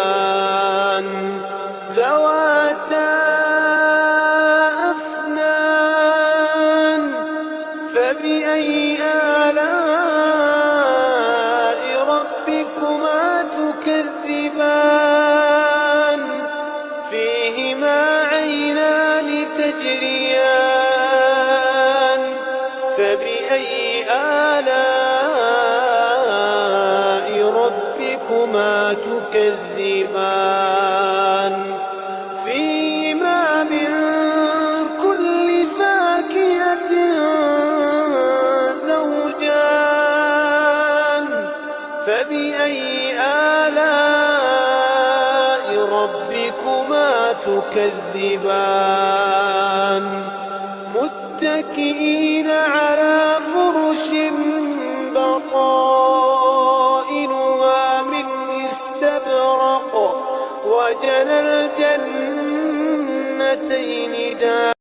تكذبان ذواتا أفنان فبأي آلاء ربكما تكذبان فيهما عينان تجريان فبأي آلاء ربكما تكذبان فيهما من كل فاكهة زوجان فبأي آلاء ربكما تكذبان متكئين على فرش بطائنها من استبرق وجنى الجنتين دان